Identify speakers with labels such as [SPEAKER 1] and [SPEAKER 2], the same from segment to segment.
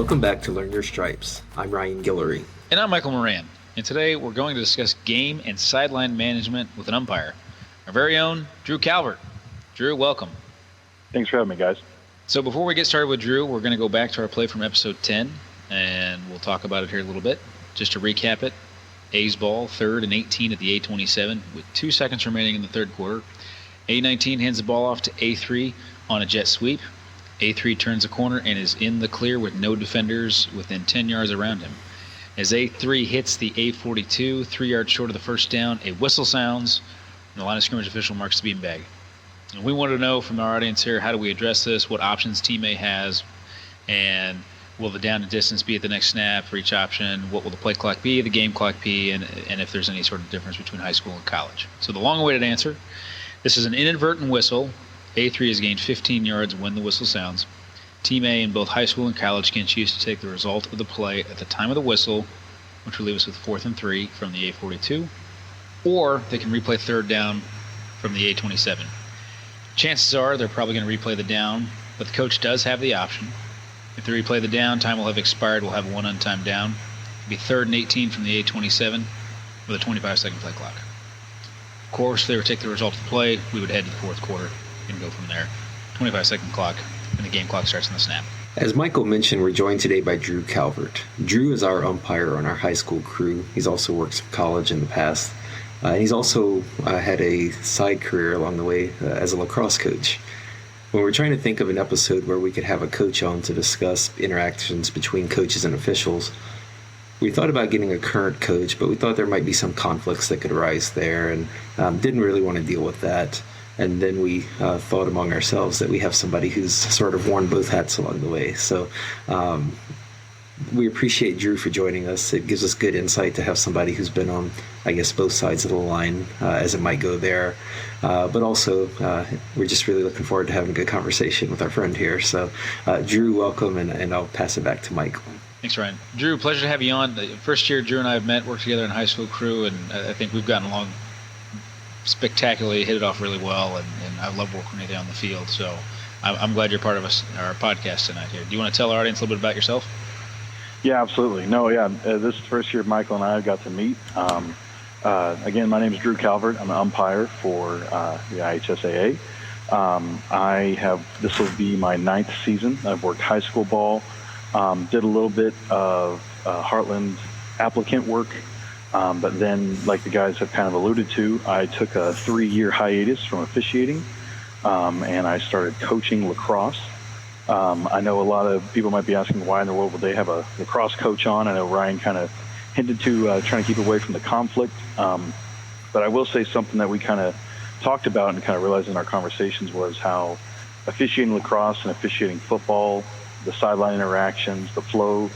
[SPEAKER 1] Welcome back to Learn Your Stripes. I'm Ryan Guillory.
[SPEAKER 2] And I'm Michael Moran. And today we're going to discuss game and sideline management with an umpire. Our very own Drew Calvert. Drew, welcome.
[SPEAKER 3] Thanks for having me, guys.
[SPEAKER 2] So before we get started with Drew, we're going to go back to our play from episode 10, and we'll talk about it here a little bit. Just to recap it, A's ball, 3rd and 18 at the A27 with 2 seconds remaining in the third quarter. A19 hands the ball off to A3 on a jet sweep. A3 turns the corner and is in the clear with no defenders within 10 yards around him. As A3 hits the A42, 3 yards short of the first down, a whistle sounds, and the line of scrimmage official marks the beanbag. And we want to know from our audience here, how do we address this, what options Team A has, and will the down and distance be at the next snap for each option, what will the play clock be, the game clock be, and if there's any sort of difference between high school and college. So the long-awaited answer, this is an inadvertent whistle. A3 has gained 15 yards when the whistle sounds. Team A in both high school and college can choose to take the result of the play at the time of the whistle, which will leave us with 4th and 3 from the A42, or they can replay third down from the A27. Chances are they're probably going to replay the down, but the coach does have the option. If they replay the down, time will have expired. We'll have one untimed down. It'll be 3rd and 18 from the A27 with a 25-second play clock. Of course, if they were to take the result of the play, we would head to the fourth quarter and go from there. 25-second clock, and the game clock starts on the snap.
[SPEAKER 1] As Michael mentioned, we're joined today by Drew Calvert. Drew is our umpire on our high school crew. He's also worked some college in the past. And he's also had a side career along the way as a lacrosse coach. When we're trying to think of an episode where we could have a coach on to discuss interactions between coaches and officials, we thought about getting a current coach, but we thought there might be some conflicts that could arise there and didn't really want to deal with that. And then we thought among ourselves that we have somebody who's sort of worn both hats along the way. So we appreciate Drew for joining us. It gives us good insight to have somebody who's been on, I guess, both sides of the line as it might go there. But also, we're just really looking forward to having a good conversation with our friend here. So, Drew, welcome, and I'll pass it back to Mike.
[SPEAKER 2] Thanks, Ryan. Drew, pleasure to have you on. The first year Drew and I have met, worked together in high school crew, and I think we've gotten along spectacularly, hit it off really well, and I love working with you on the field. So I'm glad you're part of our podcast tonight here. Do you want to tell our audience a little bit about yourself?
[SPEAKER 3] Yeah, absolutely. This is the first year Michael and I got to meet. Again, my name is Drew Calvert. I'm an umpire for the IHSAA. This will be my 9th season. I've worked high school ball, did a little bit of Heartland applicant work, but then, like the guys have kind of alluded to, I took a 3-year hiatus from officiating, and I started coaching lacrosse. I know a lot of people might be asking why in the world would they have a lacrosse coach on. I know Ryan kind of hinted to trying to keep away from the conflict, but I will say something that we kind of talked about and kind of realized in our conversations was how officiating lacrosse and officiating football, the sideline interactions, the flow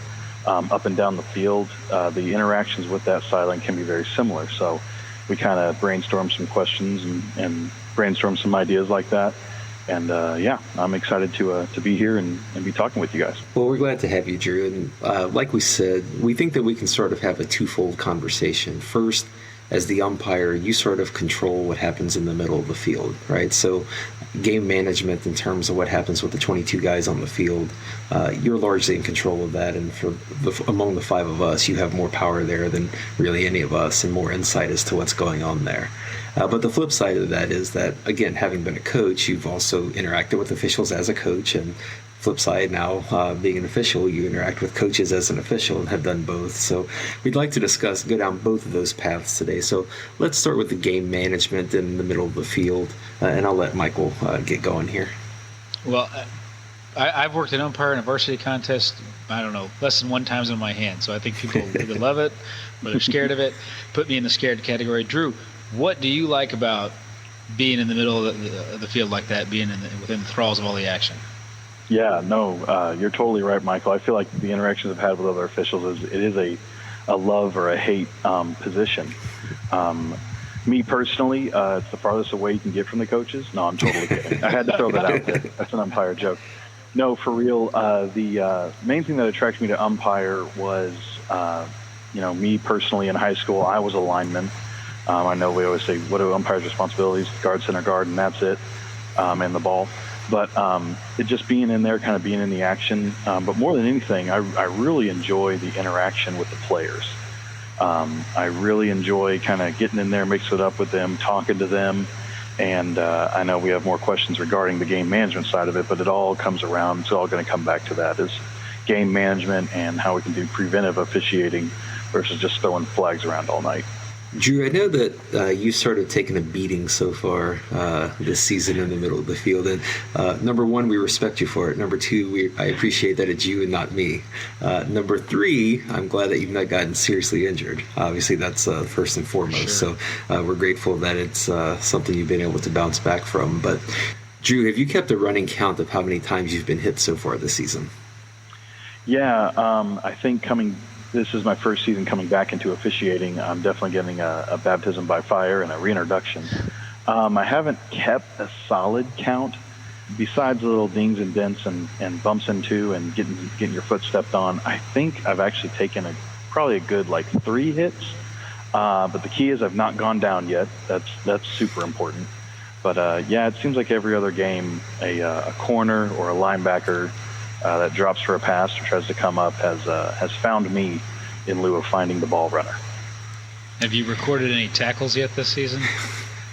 [SPEAKER 3] up and down the field, the interactions with that sideline can be very similar. So we kind of brainstormed some questions and brainstormed some ideas like that. And I'm excited to be here and be talking with you guys.
[SPEAKER 1] Well, we're glad to have you, Drew. And like we said, we think that we can sort of have a twofold conversation. First, as the umpire, you sort of control what happens in the middle of the field, right? So game management in terms of what happens with the 22 guys on the field, you're largely in control of that. And among the 5 of us, you have more power there than really any of us and more insight as to what's going on there. But the flip side of that is that, again, having been a coach, you've also interacted with officials as a coach, and flip side now, being an official, you interact with coaches as an official and have done both. So we'd like to go down both of those paths today. So let's start with the game management in the middle of the field, and I'll let Michael get going here.
[SPEAKER 2] Well, I've worked an umpire in a varsity contest, I don't know, less than 1 time in my hand. So I think people either love it or they're scared of it. Put me in the scared category. Drew, what do you like about being in the middle of the field like that, being within the thralls of all the action?
[SPEAKER 3] Yeah, no, you're totally right, Michael. I feel like the interactions I've had with other officials is a love or a hate position. Me personally, it's the farthest away you can get from the coaches. No, I'm totally kidding. I had to throw that out there. That's an umpire joke. No, for real. The main thing that attracted me to umpire was, me personally in high school, I was a lineman. I know we always say, what are umpires' responsibilities? Guard, center, guard, and that's it, and the ball. But it just being in there, kind of being in the action. But more than anything, I really enjoy the interaction with the players. I really enjoy kind of getting in there, mixing it up with them, talking to them. And I know we have more questions regarding the game management side of it, but it all comes around. It's all going to come back to that, is game management and how we can do preventive officiating versus just throwing flags around all night.
[SPEAKER 1] Drew, I know that you started taking a beating so far this season in the middle of the field. And number one, we respect you for it. Number two, I appreciate that it's you and not me. Number three, I'm glad that you've not gotten seriously injured. Obviously, that's first and foremost.
[SPEAKER 2] Sure.
[SPEAKER 1] So we're grateful that it's something you've been able to bounce back from. But Drew, have you kept a running count of how many times you've been hit so far this season?
[SPEAKER 3] Yeah, I think this is my first season coming back into officiating. I'm definitely getting a baptism by fire and a reintroduction. I haven't kept a solid count besides the little dings and dents and bumps into and getting your foot stepped on. I think I've actually taken probably a good 3 hits. But the key is I've not gone down yet. That's super important. But yeah, it seems like every other game, a corner or a linebacker that drops for a pass or tries to come up has found me in lieu of finding the ball runner.
[SPEAKER 2] Have you recorded any tackles yet this season?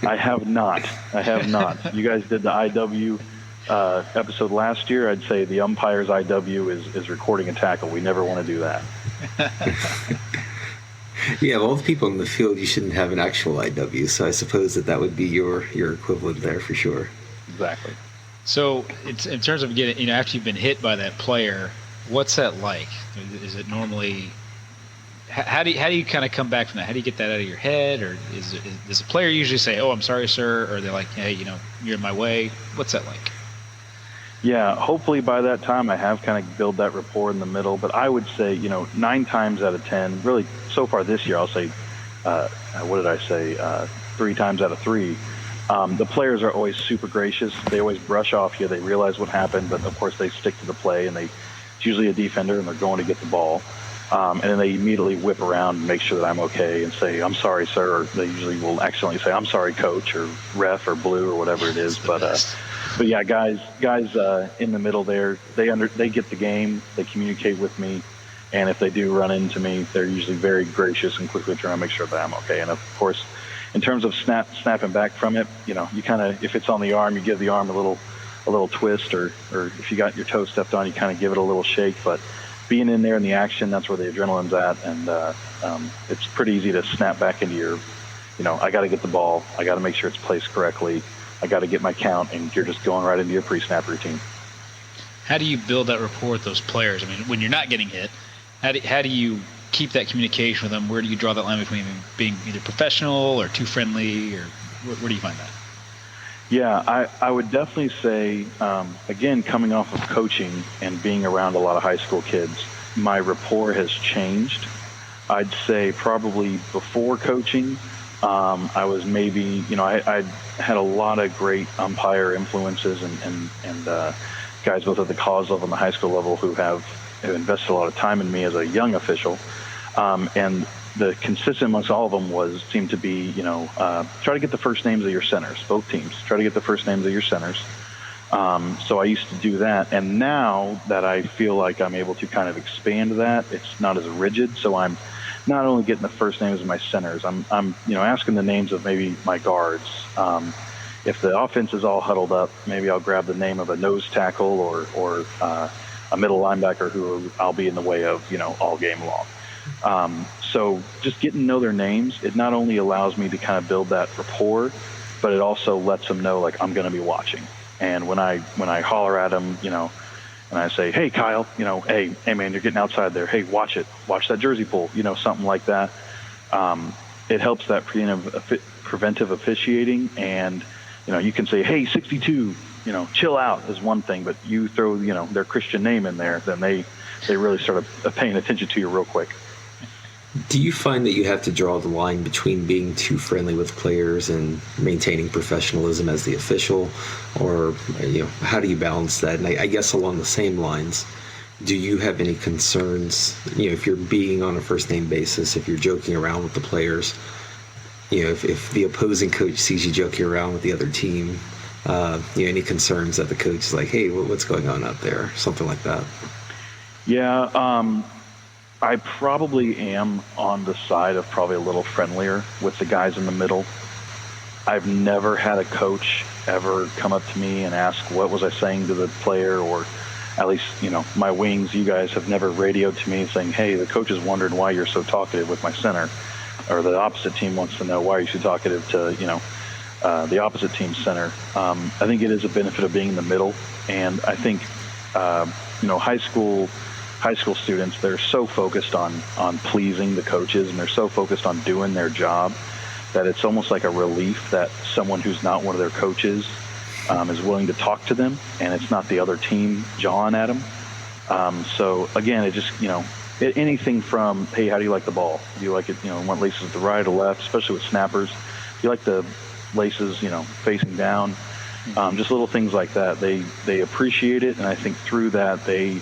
[SPEAKER 3] I have not. You guys did the IW episode last year. I'd say the umpire's IW is recording a tackle. We never want to do that.
[SPEAKER 1] Yeah, of all the people in the field, you shouldn't have an actual IW, so I suppose that would be your equivalent there for sure.
[SPEAKER 3] Exactly.
[SPEAKER 2] So, it's, in terms of getting, after you've been hit by that player, what's that like? Is it normally? How do you kind of come back from that? How do you get that out of your head, or does the player usually say, "Oh, I'm sorry, sir," or they're like, "Hey, you're in my way"? What's that like?
[SPEAKER 3] Yeah, hopefully by that time I have kind of built that rapport in the middle. But I would say, 9 times out of 10, really so far this year, I'll say, what did I say? 3 times out of 3. The players are always super gracious. They always brush off you. They realize what happened, but of course they stick to the play, and it's usually a defender, and they're going to get the ball. And then they immediately whip around and make sure that I'm okay and say, "I'm sorry, sir," or they usually will accidentally say, "I'm sorry, coach," or ref, or blue, or whatever it is. But yeah, guys in the middle there, they get the game, they communicate with me, and if they do run into me, they're usually very gracious and quickly trying to make sure that I'm okay. And of course, in terms of snapping back from it, you kind of, if it's on the arm, you give the arm a little twist, or if you got your toe stepped on, you kind of give it a little shake. But being in there in the action, that's where the adrenaline's at, and it's pretty easy to snap back into your, I got to get the ball, I got to make sure it's placed correctly, I got to get my count, and you're just going right into your pre-snap routine.
[SPEAKER 2] How do you build that rapport with those players? I mean, when you're not getting hit, how do you keep that communication with them? Where do you draw that line between being either professional or too friendly, or where do you find that?
[SPEAKER 3] Yeah, I would definitely say, again, coming off of coaching and being around a lot of high school kids, my rapport has changed. I'd say probably before coaching, I was maybe, I had a lot of great umpire influences and guys both at the college level and the high school level who have invested a lot of time in me as a young official. And the consistent amongst all of them seemed to be, try to get the first names of your centers, both teams. Try to get the first names of your centers. So I used to do that. And now that I feel like I'm able to kind of expand that, it's not as rigid. So I'm not only getting the first names of my centers, I'm asking the names of maybe my guards. If the offense is all huddled up, maybe I'll grab the name of a nose tackle or a middle linebacker who I'll be in the way of, all game long. So just getting to know their names, it not only allows me to kind of build that rapport, but it also lets them know, like, I'm going to be watching. And when I holler at them, and I say, "Hey, Kyle, hey man, you're getting outside there. Hey, watch that jersey pull, something like that." It helps that preventive officiating. And, you can say, "Hey, 62, chill out," is one thing, but you throw, their Christian name in there, then they really start paying attention to you real quick.
[SPEAKER 1] Do you find that you have to draw the line between being too friendly with players and maintaining professionalism as the official, or how do you balance that? And I guess along the same lines, do you have any concerns, if you're being on a first name basis, if you're joking around with the players, if the opposing coach sees you joking around with the other team, any concerns that the coach is like, hey, what's going on out there? Something like that.
[SPEAKER 3] Yeah, I probably am on the side of probably a little friendlier with the guys in the middle. I've never had a coach ever come up to me and ask what was I saying to the player, or at least, my wings, you guys have never radioed to me saying, hey, the coach is wondering why you're so talkative with my center, or the opposite team wants to know why you're so talkative to, the opposite team's center. I think it is a benefit of being in the middle, and I think, high school students, they're so focused on pleasing the coaches, and they're so focused on doing their job that it's almost like a relief that someone who's not one of their coaches is willing to talk to them, and it's not the other team jawing at them. So again, it just, anything from, hey, how do you like the ball? Do you like it, want laces to the right or left, especially with snappers? Do you like the laces, facing down? Just little things like that. They appreciate it, and I think through that they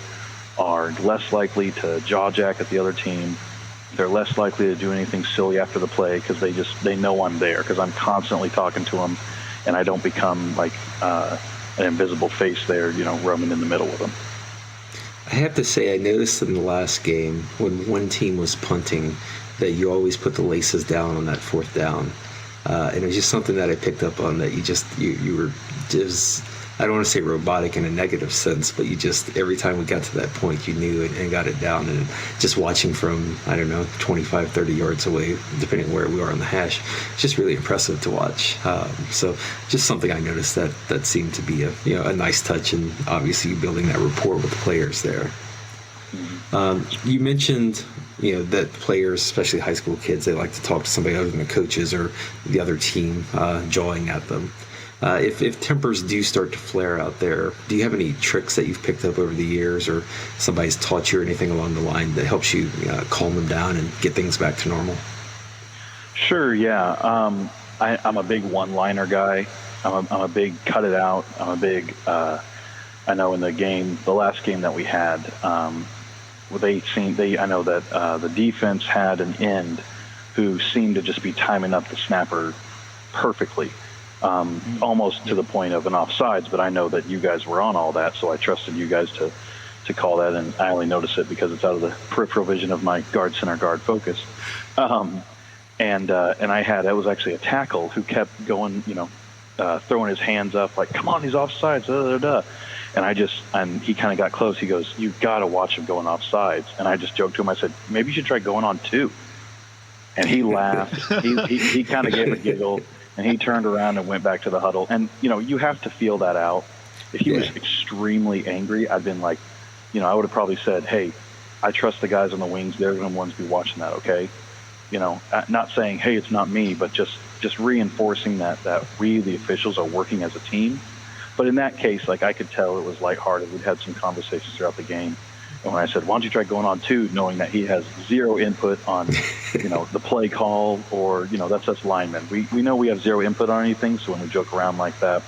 [SPEAKER 3] are less likely to jaw jack at the other team. They're less likely to do anything silly after the play because they know I'm there, because I'm constantly talking to them, and I don't become like an invisible face there, roaming in the middle with them.
[SPEAKER 1] I have to say, I noticed in the last game when one team was punting that you always put the laces down on that fourth down. And it was just something that I picked up on, that you were just, I don't want to say robotic in a negative sense, but you just, every time we got to that point, you knew it and got it down. And just watching from, 25, 30 yards away, depending where we are on the hash, it's just really impressive to watch. So just something I noticed that seemed to be a nice touch, and obviously building that rapport with the players there. You mentioned, that players, especially high school kids, they like to talk to somebody other than the coaches or the other team, jawing at them. If tempers do start to flare out there, do you have any tricks that you've picked up over the years, or somebody's taught you or anything along the line that helps you calm them down and get things back to normal?
[SPEAKER 3] Sure, yeah. I'm a big one-liner guy. I'm a big cut it out. I'm a big, I know in the last game that we had, I know that the defense had an end who seemed to just be timing up the snapper perfectly. Almost to the point of an offsides, but I know that you guys were on all that, so I trusted you guys to call that, and I only notice it because it's out of the peripheral vision of my guard center guard focus. And that was actually a tackle who kept going, throwing his hands up like, come on, he's offsides, and he kind of got close. He goes, you got to watch him going offsides. And I just joked to him, I said, maybe you should try going on two. And he laughed. he kind of gave a giggle. And he turned around and went back to the huddle. And, you have to feel that out. If he was extremely angry, I'd been like, I would have probably said, hey, I trust the guys on the wings. They're the ones to be watching that, okay? Not saying, hey, it's not me, but just reinforcing that we, the officials, are working as a team. But in that case, like, I could tell it was lighthearted. We'd had some conversations throughout the game. And when I said, why don't you try going on two, knowing that he has zero input on, the play call, or, that's us linemen. We know we have zero input on anything, so when we joke around like that,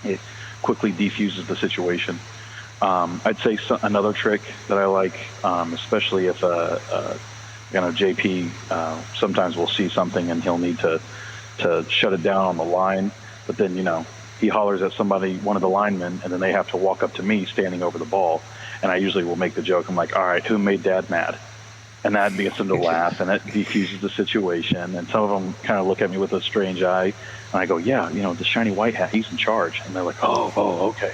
[SPEAKER 3] it quickly defuses the situation. I'd say another trick that I like, especially if JP sometimes will see something and he'll need to shut it down on the line, but then, he hollers at somebody, one of the linemen, and then they have to walk up to me standing over the ball. And I usually will make the joke. I'm like, all right, who made Dad mad? And that gets them to laugh, and that defuses the situation. And some of them kind of look at me with a strange eye. And I go, yeah, the shiny white hat, he's in charge. And they're like, oh, okay.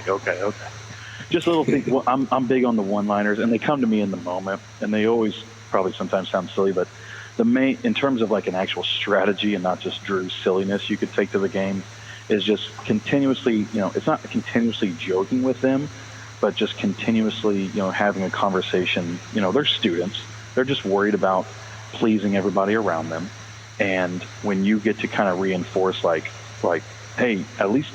[SPEAKER 3] Just little things. Well, I'm big on the one-liners, and they come to me in the moment. And they always probably sometimes sound silly, but in terms of like an actual strategy and not just Drew's silliness you could take to the game, is just continuously, it's not continuously joking with them, but just continuously, having a conversation. They're students. They're just worried about pleasing everybody around them. And when you get to kind of reinforce like, hey, at least,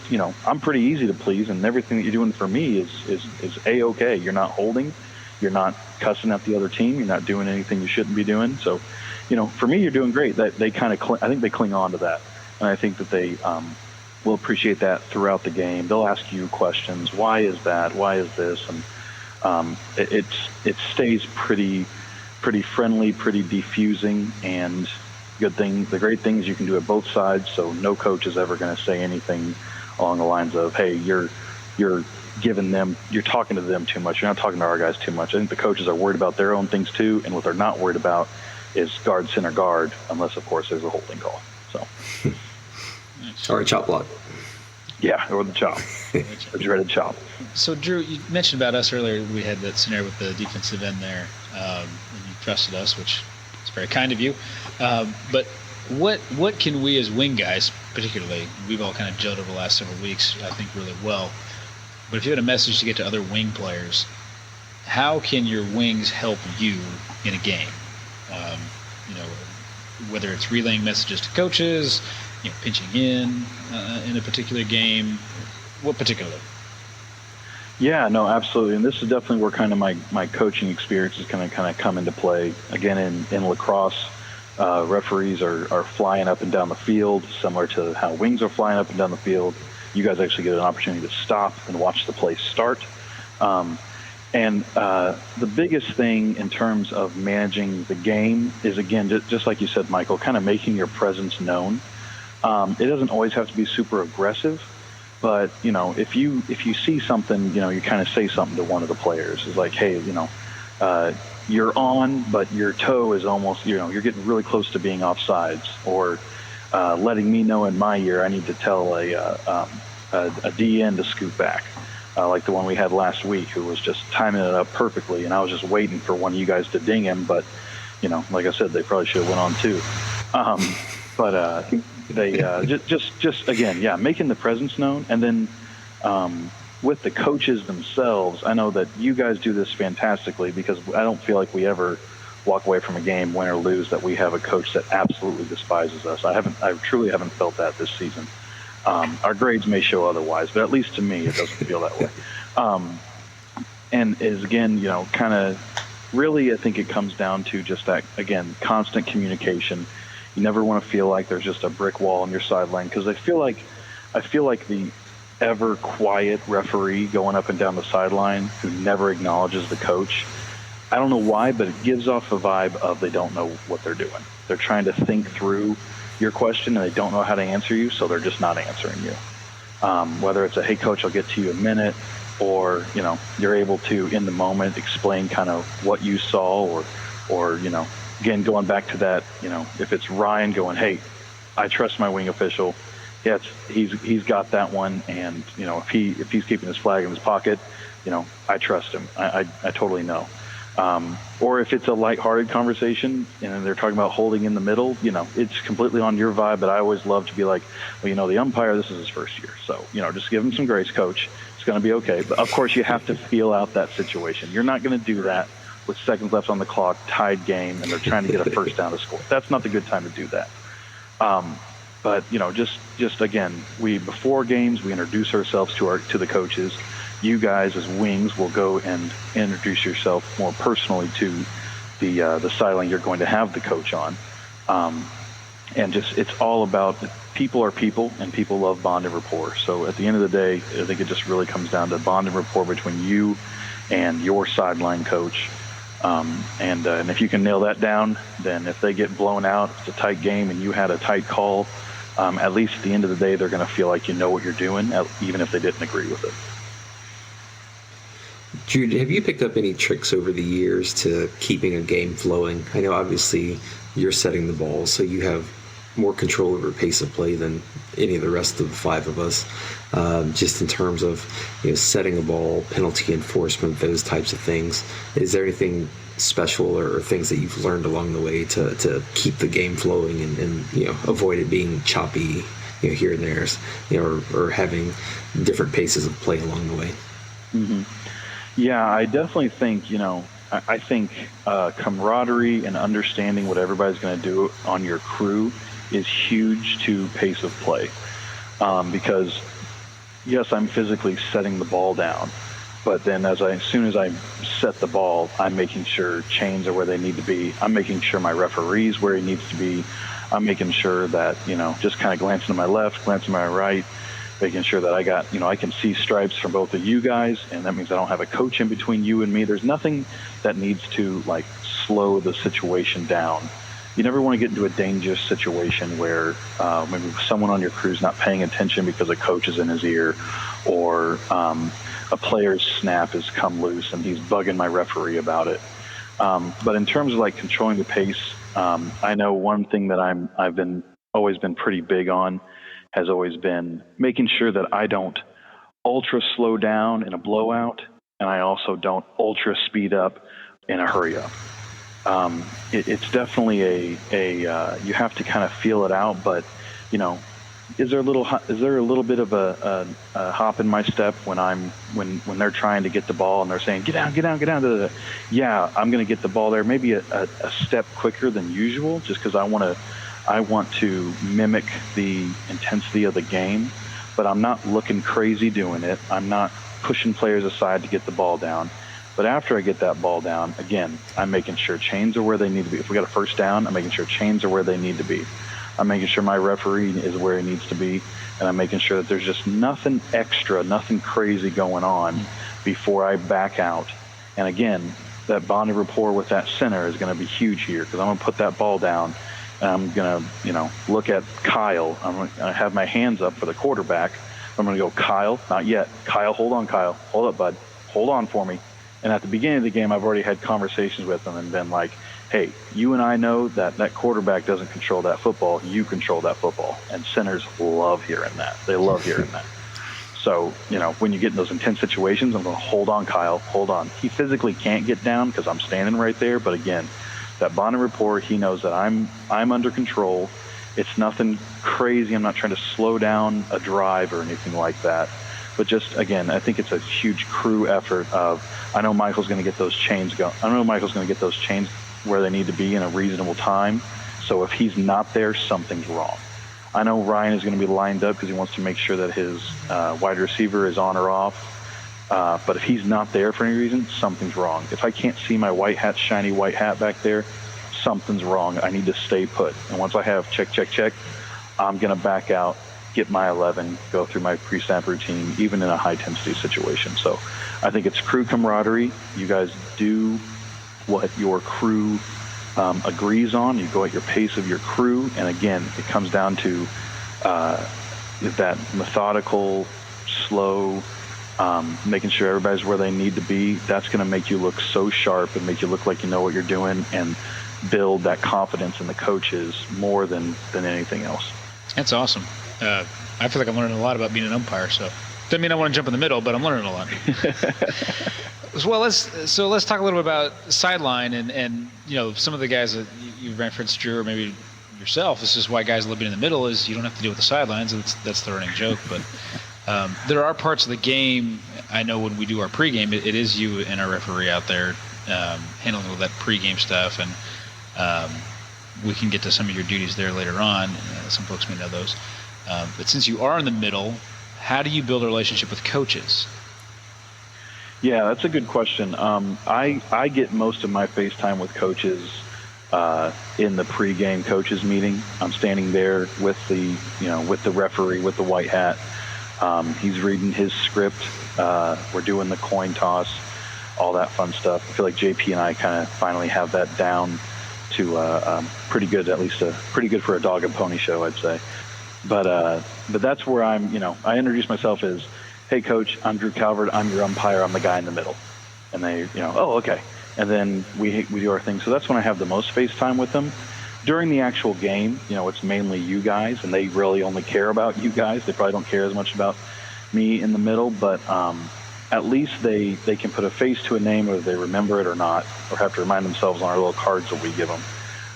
[SPEAKER 3] I'm pretty easy to please, and everything that you're doing for me is A-okay. You're not holding. You're not cussing at the other team. You're not doing anything you shouldn't be doing. So, for me, you're doing great. That they kind of, I think they cling on to that. And I think that they will appreciate that throughout the game. They'll ask you questions. Why is that? Why is this? And it stays pretty friendly, pretty diffusing, and the great things you can do at both sides. So no coach is ever going to say anything along the lines of, hey, you're talking to them too much. You're not talking to our guys too much. I think the coaches are worried about their own things too, and what they're not worried about is guard, center, guard, unless of course there's a holding call. So,
[SPEAKER 1] or a chop block.
[SPEAKER 3] Yeah, or the chop, the dreaded chop.
[SPEAKER 2] So, Drew, you mentioned about us earlier. We had that scenario with the defensive end there, and you trusted us, which is very kind of you. But what can we as wing guys, particularly, we've all kind of gelled over the last several weeks, I think, really well. But if you had a message to get to other wing players, how can your wings help you in a game? Whether it's relaying messages to coaches, pinching in a particular game, what particularly?
[SPEAKER 3] Yeah, no, absolutely. And this is definitely where kind of my coaching experience is going to kind of come into play. Again, in lacrosse, referees are flying up and down the field, similar to how wings are flying up and down the field. You guys actually get an opportunity to stop and watch the play start. And the biggest thing in terms of managing the game is, again, just like you said, Michael, kind of making your presence known. It doesn't always have to be super aggressive, but if you see something, you kind of say something to one of the players. It's like, hey, you're on, but your toe is almost, you're getting really close to being offsides, or letting me know in my ear I need to tell a DN to scoot back. Like the one we had last week, who was just timing it up perfectly, and I was just waiting for one of you guys to ding him, but like I said, they probably should have went on too. But they just again, yeah, making the presence known, and then with the coaches themselves, I know that you guys do this fantastically, because I don't feel like we ever walk away from a game, win or lose, that we have a coach that absolutely despises us. I truly haven't felt that this season. Our grades may show otherwise, but at least to me, it doesn't feel that way. And is, again, kind of really, I think it comes down to just that, again, constant communication. You never want to feel like there's just a brick wall on your sideline, because I feel like the ever quiet referee going up and down the sideline who never acknowledges the coach, I don't know why, but it gives off a vibe of they don't know what they're doing. They're trying to think through your question, and they don't know how to answer you, so they're just not answering you. Whether it's a, hey, coach, I'll get to you in a minute, or, you're able to, in the moment, explain kind of what you saw, or again, going back to that, if it's Ryan going, hey, I trust my wing official. Yes, he's got that one, and, if he's keeping his flag in his pocket, I trust him. I totally know. Or if it's a lighthearted conversation and they're talking about holding in the middle, it's completely on your vibe. But I always love to be like, well, the umpire, this is his first year. So, just give him some grace, coach. It's going to be okay. But of course, you have to feel out that situation. You're not going to do that with seconds left on the clock, tied game, and they're trying to get a first down to score. That's not the good time to do that. But, just again, before games, we introduce ourselves to the coaches. You guys as wings will go and introduce yourself more personally to the sideline you're going to have the coach on. And it's all about, people are people, and people love bond and rapport. So at the end of the day, I think it just really comes down to bond and rapport between you and your sideline coach. And if you can nail that down, then if they get blown out, it's a tight game and you had a tight call, at least at the end of the day, they're going to feel like you know what you're doing, even if they didn't agree with it.
[SPEAKER 1] Jude, have you picked up any tricks over the years to keeping a game flowing? I know obviously you're setting the ball, so you have more control over pace of play than any of the rest of the five of us. Just in terms of setting a ball, penalty enforcement, those types of things. Is there anything special or things that you've learned along the way to keep the game flowing and avoid it being choppy here and there, or having different paces of play along the way?
[SPEAKER 3] Mm-hmm. Yeah, I definitely think, I think camaraderie and understanding what everybody's going to do on your crew is huge to pace of play. Because, yes, I'm physically setting the ball down, but then as soon as I set the ball, I'm making sure chains are where they need to be. I'm making sure my referee's where he needs to be. I'm making sure that, just kind of glancing to my left, glancing to my right, making sure that I got, I can see stripes from both of you guys, and that means I don't have a coach in between you and me. There's nothing that needs to, slow the situation down you never want to get into a dangerous situation where maybe someone on your crew is not paying attention because a coach is in his ear, or a player's snap has come loose and he's bugging my referee about it. But in terms of like controlling the pace, I know one thing that I've always been pretty big on has always been making sure that I don't ultra slow down in a blowout, and I also don't ultra speed up in a hurry up. It's definitely you have to kind of feel it out, but is there a little bit of a hop in my step when they're trying to get the ball and they're saying get down. Yeah, I'm going to get the ball there maybe a step quicker than usual, just because I want to mimic the intensity of the game, but I'm not looking crazy doing it. I'm not pushing players aside to get the ball down. But after I get that ball down, again, I'm making sure chains are where they need to be. If we got a first down, I'm making sure chains are where they need to be. I'm making sure my referee is where he needs to be, and I'm making sure that there's just nothing extra, nothing crazy going on before I back out. And again, that bonding rapport with that center is going to be huge here, because I'm going to put that ball down, and I'm going to, look at Kyle. I'm going to have my hands up for the quarterback. I'm going to go, Kyle, not yet. Kyle, hold on, Kyle. Hold up, bud. Hold on for me. And at the beginning of the game, I've already had conversations with them and been like, hey, you and I know that quarterback doesn't control that football. You control that football. And centers love hearing that. They love hearing that. So, when you get in those intense situations, I'm going to hold on, Kyle, hold on. He physically can't get down because I'm standing right there. But again, that bonding rapport, he knows that I'm under control. It's nothing crazy. I'm not trying to slow down a drive or anything like that. But just, again, I think it's a huge crew effort of, I know Michael's going to get those chains going. I know Michael's going to get those chains where they need to be in a reasonable time. So if he's not there, something's wrong. I know Ryan is going to be lined up because he wants to make sure that his wide receiver is on or off. But if he's not there for any reason, something's wrong. If I can't see my shiny white hat back there, something's wrong. I need to stay put. And once I have check, I'm going to back out, get my 11, go through my pre-snap routine, even in a high-intensity situation. So I think it's crew camaraderie. You guys do what your crew agrees on. You go at your pace of your crew. And again, it comes down to that methodical, slow, making sure everybody's where they need to be. That's going to make you look so sharp and make you look like you know what you're doing, and build that confidence in the coaches more than anything else.
[SPEAKER 2] That's awesome. I feel like I'm learning a lot about being an umpire, so doesn't mean I want to jump in the middle, but I'm learning a lot. Well, let's talk a little bit about sideline and some of the guys that you referenced, Drew, or maybe yourself. This is why guys love being in the middle, is you don't have to deal with the sidelines. That's the running joke. But there are parts of the game. I know when we do our pregame, it is you and our referee out there handling all that pregame stuff, and we can get to some of your duties there later on. Some folks may know those. But since you are in the middle, how do you build a relationship with coaches?
[SPEAKER 3] Yeah, that's a good question. I get most of my FaceTime with coaches in the pregame coaches meeting. I'm standing there with the referee with the white hat. He's reading his script. We're doing the coin toss, all that fun stuff. I feel like JP and I kind of finally have that down to pretty good, at least pretty good for a dog and pony show, I'd say. But that's where I introduce myself as, hey, coach, I'm Drew Calvert. I'm your umpire. I'm the guy in the middle. And they, oh, okay. And then we do our thing. So that's when I have the most FaceTime with them. During the actual game, it's mainly you guys, and they really only care about you guys. They probably don't care as much about me in the middle, but at least they can put a face to a name, whether they remember it or not, or have to remind themselves on our little cards that we give them.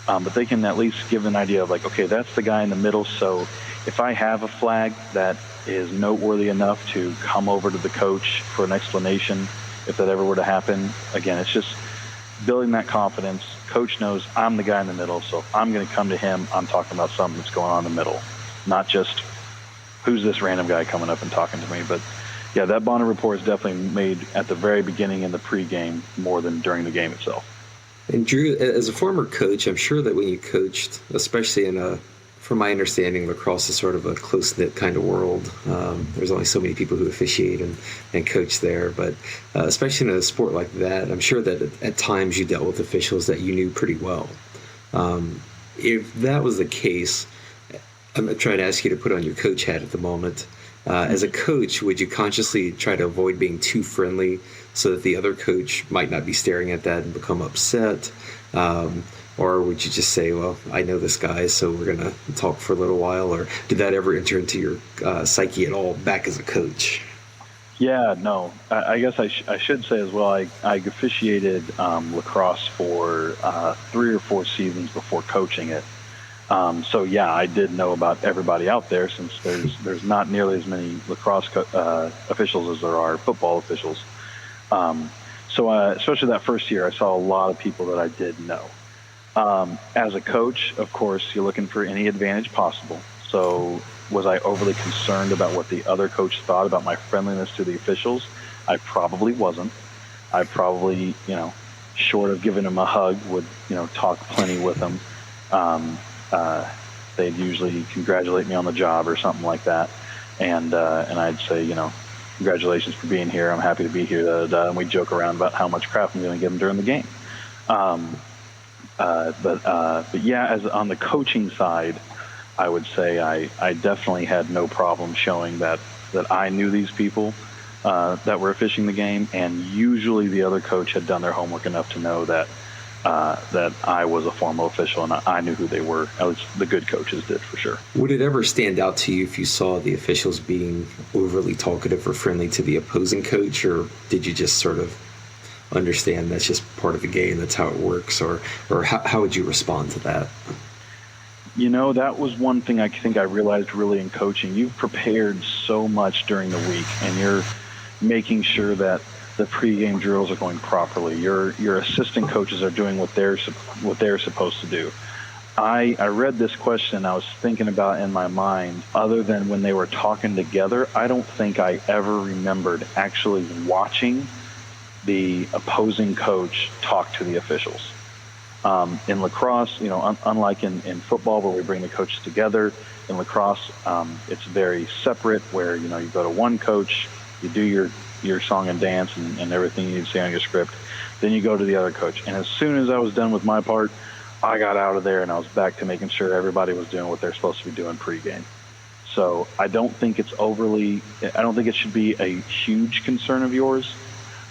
[SPEAKER 3] But they can at least give an idea of like, okay, that's the guy in the middle. So if I have a flag that is noteworthy enough to come over to the coach for an explanation, if that ever were to happen, again, it's just building that confidence. Coach knows I'm the guy in the middle, so if I'm going to come to him, I'm talking about something that's going on in the middle, not just who's this random guy coming up and talking to me. But yeah, that bonding rapport is definitely made at the very beginning in the pregame more than during the game itself.
[SPEAKER 1] And Drew, as a former coach, I'm sure that when you coached, especially from my understanding, lacrosse is sort of a close-knit kind of world. There's only so many people who officiate and coach there. But especially in a sport like that, I'm sure that at times you dealt with officials that you knew pretty well. If that was the case, I'm trying to ask you to put on your coach hat at the moment. As a coach, would you consciously try to avoid being too friendly so that the other coach might not be staring at that and become upset? Or would you just say, well, I know this guy, so we're going to talk for a little while? Or did that ever enter into your psyche at all back as a coach?
[SPEAKER 3] Yeah, no. I guess I should say as well, I officiated lacrosse for 3 or 4 seasons before coaching it. So yeah, I did know about everybody out there, since there's not nearly as many lacrosse officials as there are football officials. So especially that first year, I saw a lot of people that I did know. As a coach, of course, you're looking for any advantage possible. So was I overly concerned about what the other coach thought about my friendliness to the officials? I probably wasn't. I probably, short of giving them a hug, would, talk plenty with them. They'd usually congratulate me on the job or something like that. And I'd say, congratulations for being here. I'm happy to be here. And we'd joke around about how much crap I'm going to give them during the game. But yeah, as on the coaching side, I would say I definitely had no problem showing that I knew these people that were officiating the game, and usually the other coach had done their homework enough to know that I was a formal official and I knew who they were. At least the good coaches did, for sure.
[SPEAKER 1] Would it ever stand out to you if you saw the officials being overly talkative or friendly to the opposing coach, or did you just sort of understand that's just part of the game, that's how it works, or how would you respond to that?
[SPEAKER 3] That was one thing I think I realized really in coaching. You've prepared so much during the week, and you're making sure that the pregame drills are going properly. Your assistant coaches are doing what they're supposed to do. I read this question, I was thinking about in my mind, other than when they were talking together, I don't think I ever remembered actually watching the opposing coach talk to the officials. In lacrosse, unlike in football where we bring the coaches together, in lacrosse, it's very separate, where, you go to one coach, you do your song and dance and everything you need to say on your script, then you go to the other coach. And as soon as I was done with my part, I got out of there and I was back to making sure everybody was doing what they're supposed to be doing pregame. So I don't think it should be a huge concern of yours,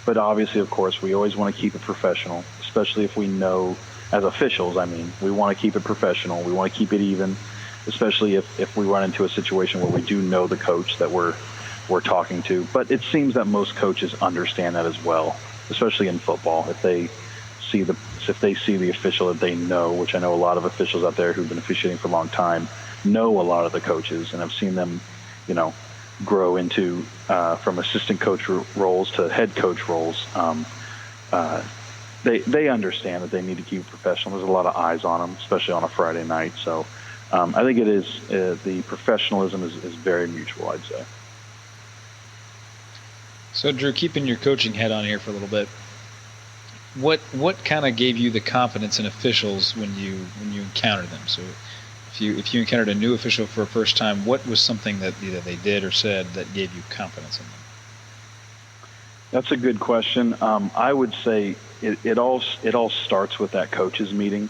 [SPEAKER 3] but obviously, of course, we always want to keep it professional, especially if we know, as officials, we want to keep it professional. We want to keep it even, especially if we run into a situation where we do know the coach that we're talking to. But it seems that most coaches understand that as well, especially in football. If they see the official that they know, which I know a lot of officials out there who've been officiating for a long time know a lot of the coaches, and I've seen them, grow into from assistant coach roles to head coach roles. They understand that they need to keep it professional. There's a lot of eyes on them, especially on a Friday night. So I think it is the professionalism is very mutual, I'd say.
[SPEAKER 2] So, Drew, keeping your coaching head on here for a little bit, what kind of gave you the confidence in officials when you encountered them? So, if you encountered a new official for the first time, what was something that either they did or said that gave you confidence in them?
[SPEAKER 3] That's a good question. I would say it all starts with that coaches meeting.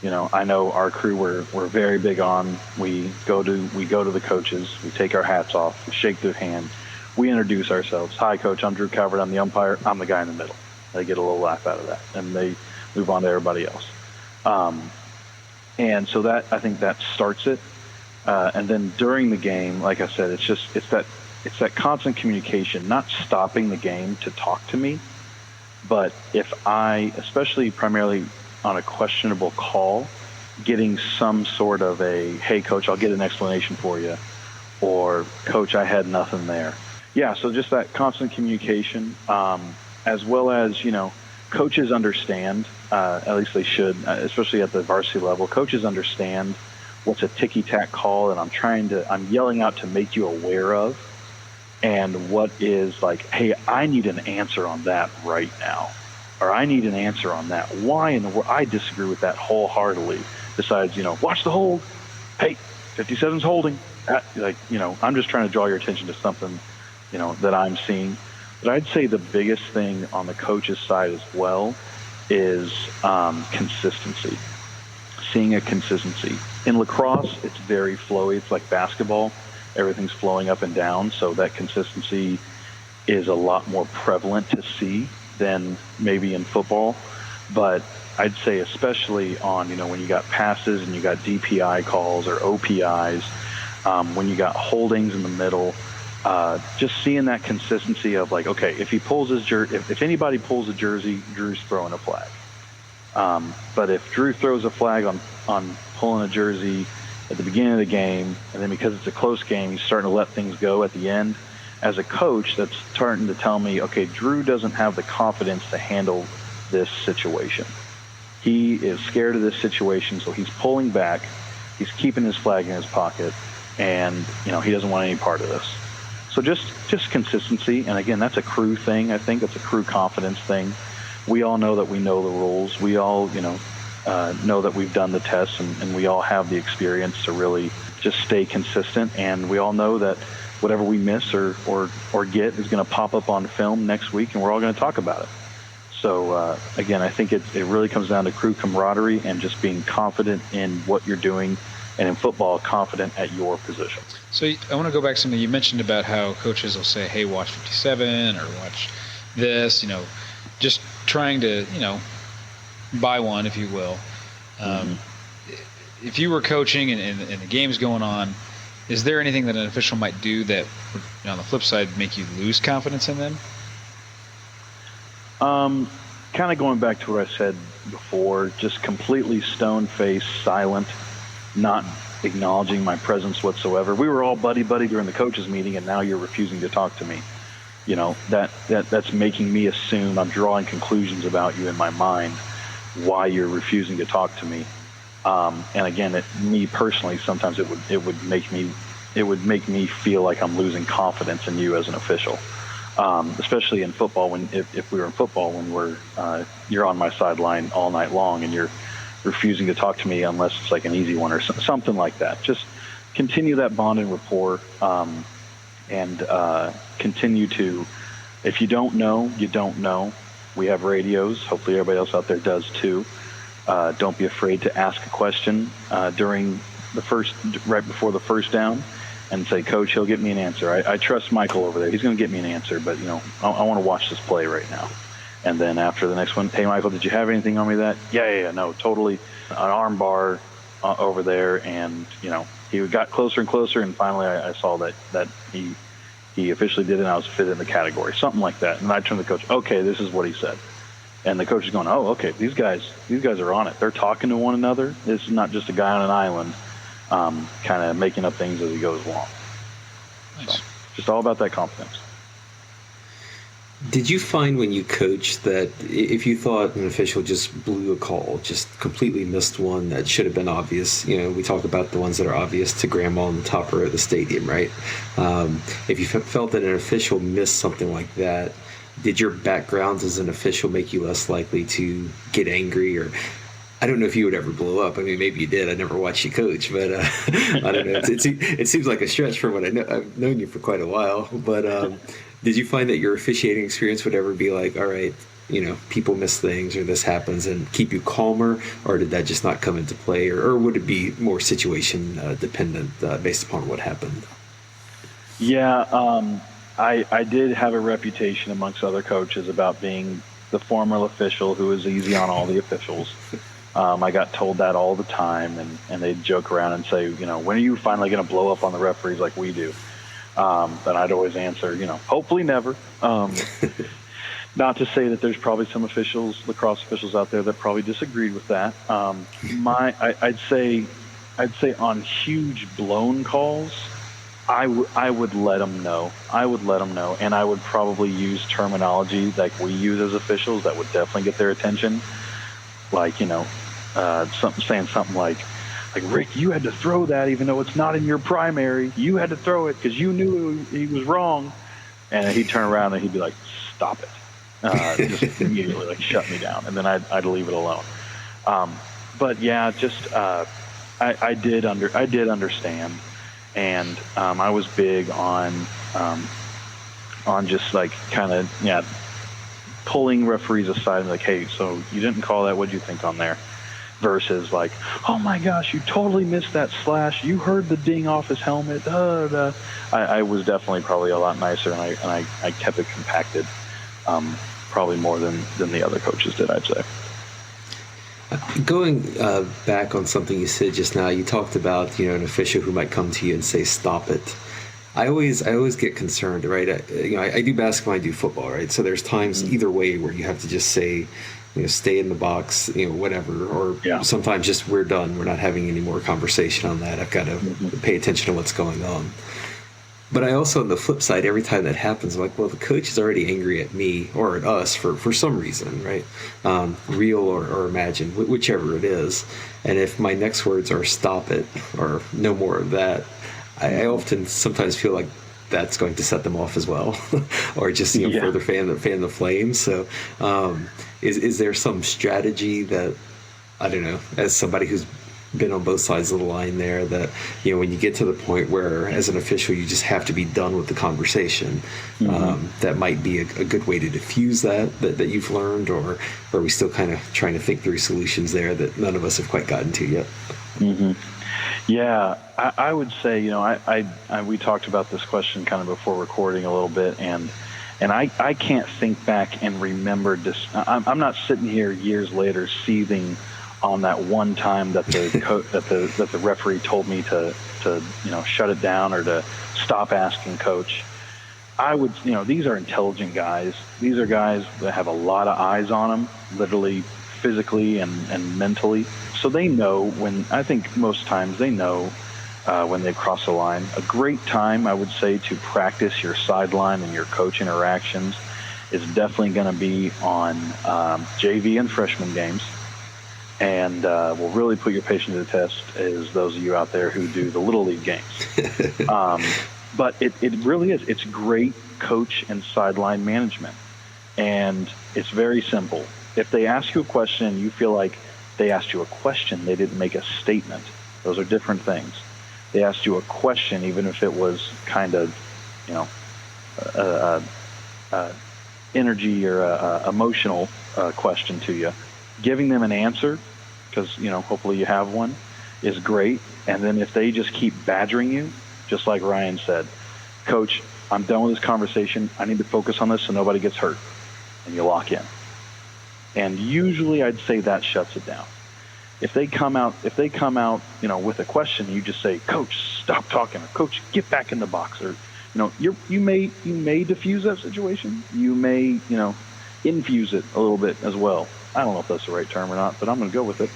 [SPEAKER 3] I know our crew we're very big on. We go to the coaches. We take our hats off. We shake their hand. We introduce ourselves. Hi, Coach. I'm Drew Calvert. I'm the umpire. I'm the guy in the middle. They get a little laugh out of that, and they move on to everybody else. And so I think that starts it. And then during the game, like I said, it's that constant communication, not stopping the game to talk to me, but if especially primarily on a questionable call, getting some sort of a, hey, Coach, I'll get an explanation for you, or Coach, I had nothing there. Yeah, so just that constant communication, as well as, coaches understand, at least they should, especially at the varsity level, coaches understand what's a ticky-tack call, and I'm yelling out to make you aware of, and what is like, hey, I need an answer on that right now, or I need an answer on that. Why in the world? I disagree with that wholeheartedly. Besides, watch the hold. Hey, 57's holding. I'm just trying to draw your attention to something, that I'm seeing. But I'd say the biggest thing on the coach's side as well is consistency. seeing a consistency. In lacrosse, it's very flowy. It's like basketball. Everything's flowing up and down, so that consistency is a lot more prevalent to see than maybe in football. But I'd say especially on, when you got passes and you got DPI calls or OPIs, when you got holdings in the middle, just seeing that consistency of like, okay, if he pulls his if anybody pulls a jersey, Drew's throwing a flag. But if Drew throws a flag on pulling a jersey at the beginning of the game, and then because it's a close game, he's starting to let things go at the end, as a coach, that's starting to tell me, okay, Drew doesn't have the confidence to handle this situation. He is scared of this situation, so he's pulling back. He's keeping his flag in his pocket, and he doesn't want any part of this. So just consistency, and again, that's a crew thing. I think that's a crew confidence thing. We all know that we know the rules. We all know that we've done the tests, and we all have the experience to really just stay consistent. And we all know that whatever we miss or get is going to pop up on film next week, and we're all going to talk about it. So again, I think it really comes down to crew camaraderie and just being confident in what you're doing, and in football, confident at your position.
[SPEAKER 2] So I want to go back to something you mentioned about how coaches will say, hey, watch 57 or watch this, just trying to, buy one, if you will. If you were coaching and the game's going on, is there anything that an official might do that would, on the flip side, make you lose confidence in them?
[SPEAKER 3] Kind of going back to what I said before, just completely stone-faced, silent, not acknowledging my presence whatsoever. We were all buddy-buddy during the coaches meeting, and now you're refusing to talk to me. That's making me assume, I'm drawing conclusions about you in my mind, why you're refusing to talk to me. And again, me personally, sometimes it would make me feel like I'm losing confidence in you as an official. Especially in football, if we were in football, when you're on my sideline all night long and you're refusing to talk to me unless it's like an easy one or something like that. Just continue that bond and rapport, and continue to, if you don't know, you don't know. We have radios. Hopefully everybody else out there does too. Don't be afraid to ask a question during right before the first down, and say, Coach, he'll get me an answer. I trust Michael over there. He's going to get me an answer, but I want to watch this play right now. And then after the next one, hey, Michael, did you have anything on me that? Yeah, no, totally. An arm bar over there, and he got closer and closer, and finally I saw that he officially did it, and I was fit in the category, something like that. And I turned to the coach, okay, this is what he said. And the coach is going, oh, okay, these guys are on it. They're talking to one another. This is not just a guy on an island kind of making up things as he goes along.
[SPEAKER 2] Nice.
[SPEAKER 3] So, just all about that confidence.
[SPEAKER 1] Did you find when you coached that if you thought an official just blew a call, just completely missed one that should have been obvious, we talk about the ones that are obvious to grandma on the top row of the stadium, right? If you felt that an official missed something like that, did your background as an official make you less likely to get angry? Or I don't know if you would ever blow up. I mean, maybe you did. I never watched you coach, but I don't know. It seems like a stretch from what I know. I've known you for quite a while, but did you find that your officiating experience would ever be like, all right, people miss things or this happens, and keep you calmer, or did that just not come into play, or would it be more situation dependent based upon what happened?
[SPEAKER 3] Yeah, I did have a reputation amongst other coaches about being the formal official who was easy on all the officials. I got told that all the time, and they'd joke around and say, when are you finally going to blow up on the referees like we do? But I'd always answer, hopefully never. Not to say that there's probably some lacrosse officials out there that probably disagreed with that. I'd say on huge blown calls, I would let them know. And I would probably use terminology like we use as officials that would definitely get their attention. Like, saying something like, Rick, you had to throw that even though it's not in your primary. You had to throw it because you knew he was wrong. And he'd turn around and he'd be like, stop it. Just immediately shut me down. And then I'd leave it alone. But yeah, just I did understand. And I was big on just pulling referees aside and hey, so you didn't call that. What'd you think on there? versus like, oh my gosh, you totally missed that slash. You heard the ding off his helmet. I was definitely probably a lot nicer, and I kept it compacted, probably more than the other coaches did, I'd say.
[SPEAKER 1] Going back on something you said just now, you talked about an official who might come to you and say stop it. I always get concerned, right? I do basketball, I do football, right? So there's times either way where you have to just say, stay in the box, whatever, or sometimes just we're done. We're not having any more conversation on that. I've got to pay attention to what's going on. But I also, on the flip side, every time that happens, I'm like, well, the coach is already angry at me or at us for some reason, right? Real or imagined, whichever it is. And if my next words are stop it or no more of that, I often sometimes feel like that's going to set them off as well, or just further fan the flames. So, is there some strategy that, I don't know, as somebody who's been on both sides of the line there, that when you get to the point where as an official you just have to be done with the conversation, that might be a good way to diffuse that you've learned, or are we still kind of trying to think through solutions there that none of us have quite gotten to yet?
[SPEAKER 3] Yeah, I would say, we talked about this question kind of before recording a little bit, and I can't think back and remember this. I'm not sitting here years later seething on that one time that that the referee told me to shut it down or to stop asking coach. I would, these are intelligent guys. These are guys that have a lot of eyes on them, literally, physically and mentally. So they know I think most times they know when they cross the line. A great time, I would say, to practice your sideline and your coach interactions is definitely going to be on JV and freshman games. And will really put your patience to the test is those of you out there who do the Little League games. But it really is. It's great coach and sideline management. And it's very simple. If they ask you a question and you feel like they asked you a question, they didn't make a statement. Those are different things. They asked you a question, even if it was kind of, energy or emotional question to you. Giving them an answer, because hopefully you have one, is great. And then if they just keep badgering you, just like Ryan said, Coach, I'm done with this conversation. I need to focus on this so nobody gets hurt. And you lock in. And usually I'd say that shuts it down. If they come out, with a question, you just say, Coach, stop talking, or Coach, get back in the box, or you may diffuse that situation. You may infuse it a little bit as well. I don't know if that's the right term or not, but I'm going to go with it.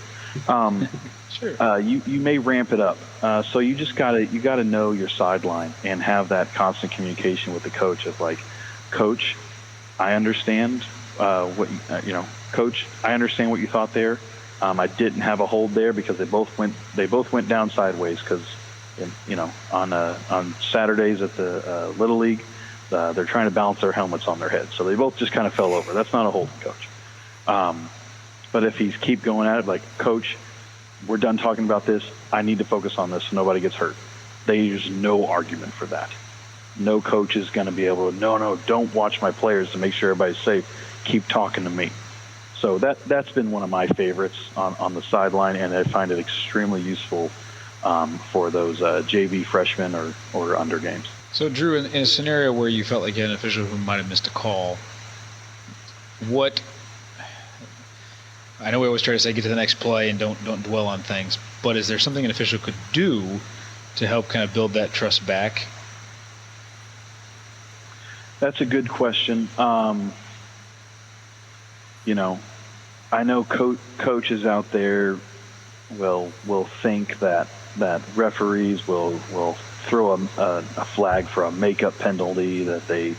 [SPEAKER 2] Sure.
[SPEAKER 3] You may ramp it up. So you just gotta know your sideline and have that constant communication with the coach of like, Coach, I understand Coach, I understand what you thought there. I didn't have a hold there because they both went down sideways because on Saturdays at the Little League, they're trying to balance their helmets on their heads, so they both just kind of fell over. That's not a holding, Coach. But if he's keep going at it, like, Coach, we're done talking about this. I need to focus on this so nobody gets hurt. There's no argument for that. No coach is going to be able to, no, don't watch my players to make sure everybody's safe. Keep talking to me. So that's been one of my favorites on the sideline, and I find it extremely useful for those JV freshmen or under games.
[SPEAKER 2] So, Drew, in a scenario where you felt like you had an official who might have missed a call, I know we always try to say get to the next play and don't dwell on things, but is there something an official could do to help kind of build that trust back?
[SPEAKER 3] That's a good question. I know coaches out there will think that referees will throw a flag for a makeup penalty that they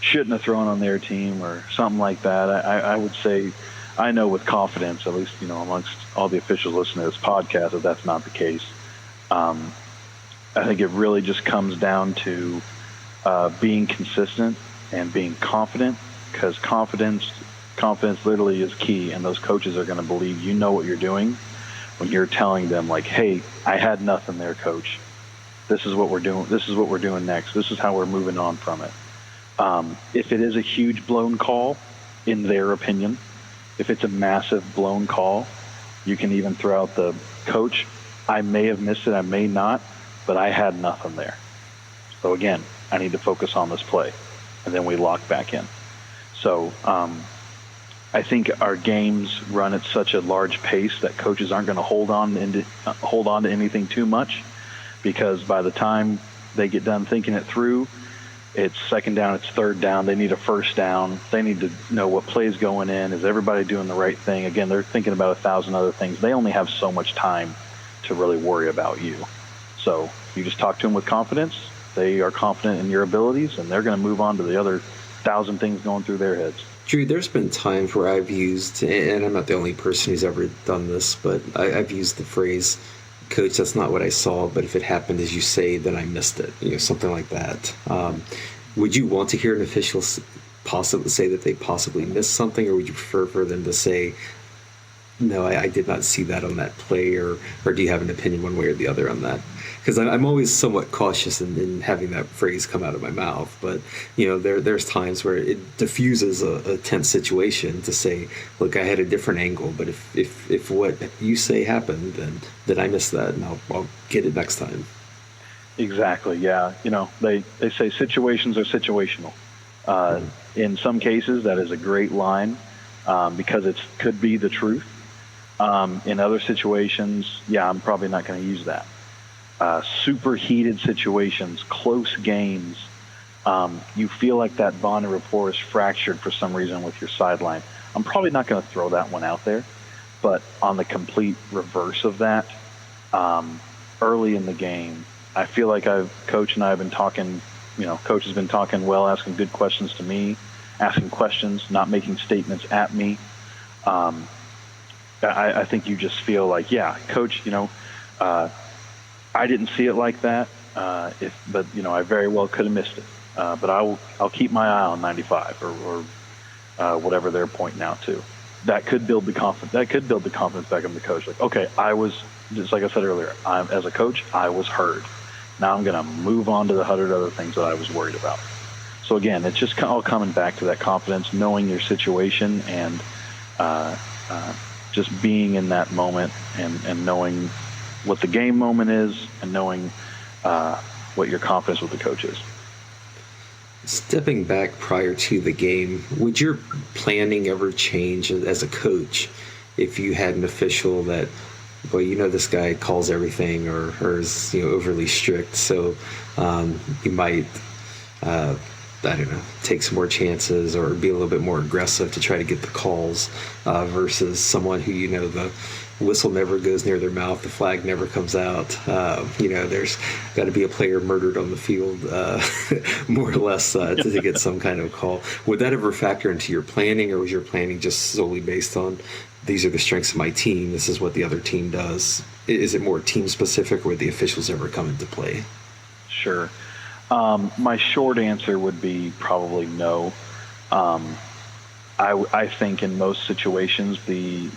[SPEAKER 3] shouldn't have thrown on their team or something like that. I would say, I know with confidence, at least amongst all the officials listening to this podcast, that that's not the case. I think it really just comes down to being consistent and being confident, because confidence literally is key, and those coaches are going to believe you know what you're doing when you're telling them, like, hey, I had nothing there, Coach. This is what we're doing. This is what we're doing next. This is how we're moving on from it. If it is a huge blown call, in their opinion, if it's a massive blown call, You can even throw out the coach. I may have missed it, I may not, but I had nothing there. So again, I need to focus on this play, and then we lock back in. So I think our games run at such a large pace that coaches aren't going to hold on to anything too much, because by the time they get done thinking it through, it's second down, it's third down. They need a first down. They need to know what play's going in. Is everybody doing the right thing? Again, they're thinking about 1,000 other things. They only have so much time to really worry about you. So you just talk to them with confidence. They are confident in your abilities, and they're going to move on to the other 1,000 things going through their heads.
[SPEAKER 1] Drew, there's been times where I've used, and I'm not the only person who's ever done this, but I've used the phrase, "Coach, that's not what I saw, but if it happened as you say, then I missed it," something like that. Would you want to hear an official possibly say that they possibly missed something, or would you prefer for them to say, "No, I did not see that on that play," or do you have an opinion one way or the other on that? Because I'm always somewhat cautious in having that phrase come out of my mouth, but there's times where it diffuses a tense situation to say, "Look, I had a different angle, but if what you say happened, then I missed that, and I'll get it next time."
[SPEAKER 3] Exactly. Yeah. They say situations are situational. In some cases, that is a great line because it could be the truth. In other situations, I'm probably not going to use that. Super heated situations, close games, you feel like that bond and rapport is fractured for some reason with your sideline. I'm probably not going to throw that one out there, but on the complete reverse of that, early in the game, I feel like Coach and I have been talking, Coach has been talking well, asking good questions to me, asking questions, not making statements at me. I think you just feel like, Coach, I didn't see it like that, but I very well could have missed it. But I'll keep my eye on 95 or whatever they're pointing out to. That could build the confidence. That could build the confidence back in the coach. Like, okay, I was just like I said earlier. As a coach, I was heard. Now I'm going to move on to the 100 other things that I was worried about. So again, it's just all coming back to that confidence, knowing your situation, and just being in that moment and knowing what the game moment is, and knowing what your confidence with the coach is.
[SPEAKER 1] Stepping back prior to the game, would your planning ever change as a coach if you had an official that, well, this guy calls everything or is overly strict, so you might take some more chances or be a little bit more aggressive to try to get the calls versus someone who the whistle never goes near their mouth, the flag never comes out. There's got to be a player murdered on the field, more or less, to get some kind of call. Would that ever factor into your planning, or was your planning just solely based on these are the strengths of my team, this is what the other team does? Is it more team specific, or would the officials ever come into play?
[SPEAKER 3] Sure. My short answer would be probably no. I think in most situations, the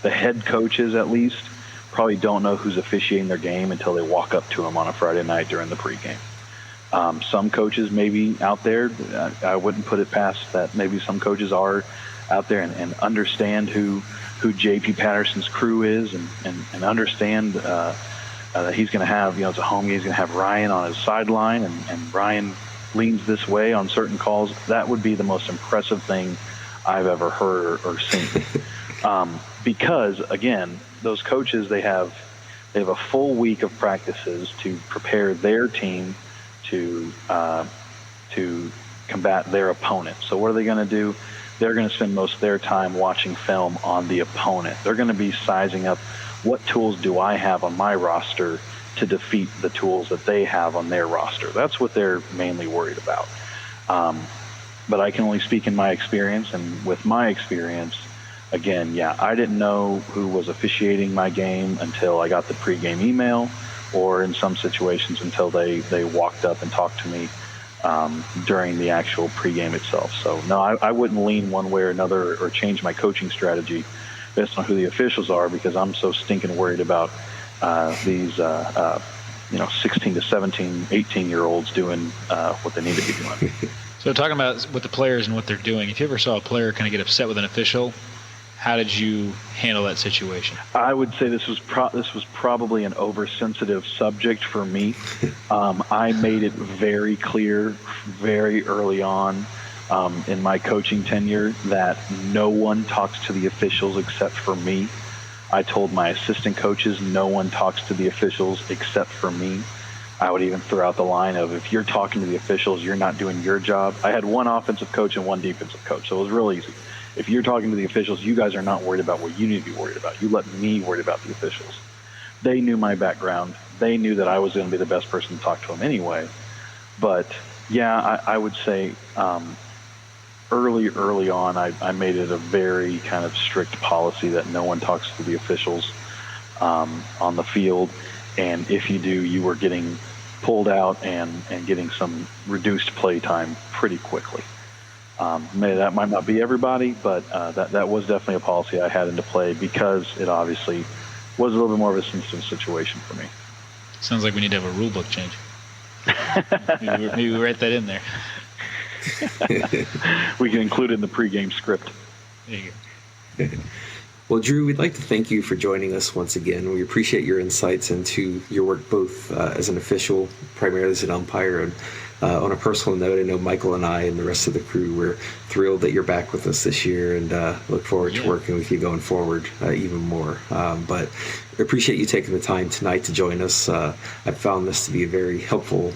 [SPEAKER 3] head coaches at least probably don't know who's officiating their game until they walk up to them on a Friday night during the pregame. Some coaches maybe out there, I wouldn't put it past that. Maybe some coaches are out there and understand who J.P. Patterson's crew is and understand that he's going to have, it's a home game, he's going to have Ryan on his sideline, and Ryan leans this way on certain calls. That would be the most impressive thing I've ever heard or seen. Because again, those coaches, they have a full week of practices to prepare their team to combat their opponent. So what are they going to do? They're going to spend most of their time watching film on the opponent. They're going to be sizing up, what tools do I have on my roster to defeat the tools that they have on their roster. That's what they're mainly worried about. But I can only speak in my experience, and with my experience, again, I didn't know who was officiating my game until I got the pregame email, or in some situations until they walked up and talked to me during the actual pregame itself. So no, I wouldn't lean one way or another or change my coaching strategy based on who the officials are, because I'm so stinking worried about these 16 to 17, 18-year-olds doing what they need to be doing.
[SPEAKER 2] So talking about with the players and what they're doing, if you ever saw a player kind of get upset with an official, How did you handle that situation?
[SPEAKER 3] I would say this was probably an oversensitive subject for me. I made it very clear very early on in my coaching tenure that no one talks to the officials except for me. I told my assistant coaches no one talks to the officials except for me. I would even throw out the line of, if you're talking to the officials, you're not doing your job. I had one offensive coach and one defensive coach, so it was real easy. If you're talking to the officials, you guys are not worried about what you need to be worried about. You let me worry about the officials. They knew my background. They knew that I was going to be the best person to talk to them anyway. But, yeah, I would say early on, I made it a very kind of strict policy that no one talks to the officials on the field. And if you do, you were getting pulled out and getting some reduced play time pretty quickly. Maybe that might not be everybody, but that was definitely a policy I had into play because it obviously was a little bit more of a sensitive situation for me.
[SPEAKER 2] Sounds like we need to have a rule book change. Maybe we write that in there.
[SPEAKER 3] We can include it in the pregame script.
[SPEAKER 2] There you go.
[SPEAKER 1] Well, Drew, we'd like to thank you for joining us once again. We appreciate your insights into your work both as an official, primarily as an umpire, and on a personal note, I know Michael and I and the rest of the crew, we're thrilled that you're back with us this year and look forward to working with you going forward even more. But we appreciate you taking the time tonight to join us. I found this to be a very helpful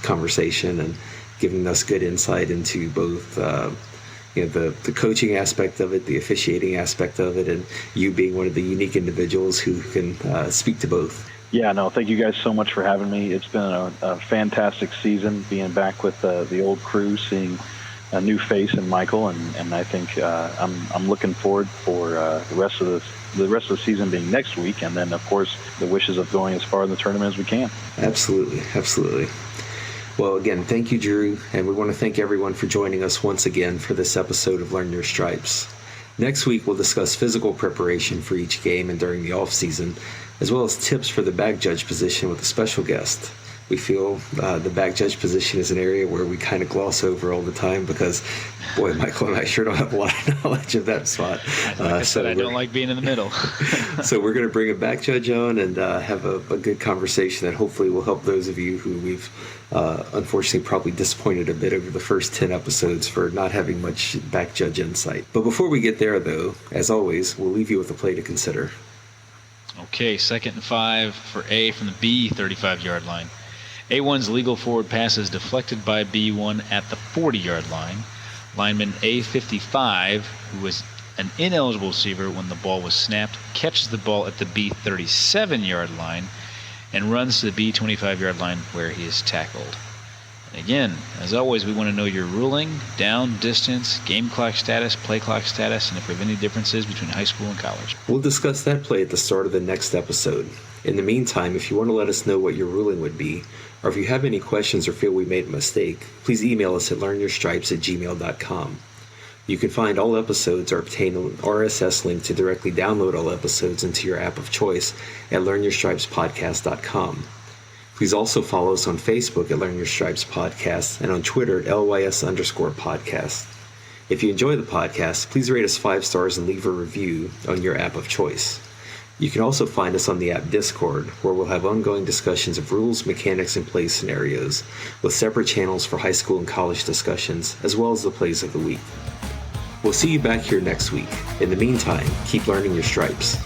[SPEAKER 1] conversation and giving us good insight into both the coaching aspect of it, the officiating aspect of it, and you being one of the unique individuals who can speak to both.
[SPEAKER 3] Yeah, no, thank you guys so much for having me. It's been a fantastic season being back with the old crew, seeing a new face in Michael, and I think I'm looking forward for the rest of the season being next week, and then of course the wishes of going as far in the tournament as we can.
[SPEAKER 1] Absolutely. Well, again, thank you, Drew, and we want to thank everyone for joining us once again for this episode of Learn Your Stripes. Next week, we'll discuss physical preparation for each game and during the off-season, as well as tips for the back judge position with a special guest. We feel the back judge position is an area where we kind of gloss over all the time because, boy, Michael and I sure don't have a lot of knowledge of that spot.
[SPEAKER 2] Like I said, I don't like being in the middle.
[SPEAKER 1] So we're going to bring a back judge on and have a good conversation that hopefully will help those of you who we've unfortunately probably disappointed a bit over the first 10 episodes for not having much back judge insight. But before we get there, though, as always, we'll leave you with a play to consider.
[SPEAKER 2] Okay, 2nd and 5 for A from the B 35-yard line. A1's legal forward pass is deflected by B1 at the 40-yard line. Lineman A55, who was an ineligible receiver when the ball was snapped, catches the ball at the B 37-yard line and runs to the B 25-yard line where he is tackled. And again, as always, we want to know your ruling, down, distance, game clock status, play clock status, and if we have any differences between high school and college.
[SPEAKER 1] We'll discuss that play at the start of the next episode. In the meantime, if you want to let us know what your ruling would be, or if you have any questions or feel we made a mistake, please email us at learnyourstripes@gmail.com. You can find all episodes or obtain an RSS link to directly download all episodes into your app of choice at learnyourstripespodcast.com. Please also follow us on Facebook at Learn Your Stripes Podcast and on Twitter at LYS_podcast. If you enjoy the podcast, please rate us 5 stars and leave a review on your app of choice. You can also find us on the app Discord, where we'll have ongoing discussions of rules, mechanics, and play scenarios, with separate channels for high school and college discussions, as well as the plays of the week. We'll see you back here next week. In the meantime, keep learning your stripes.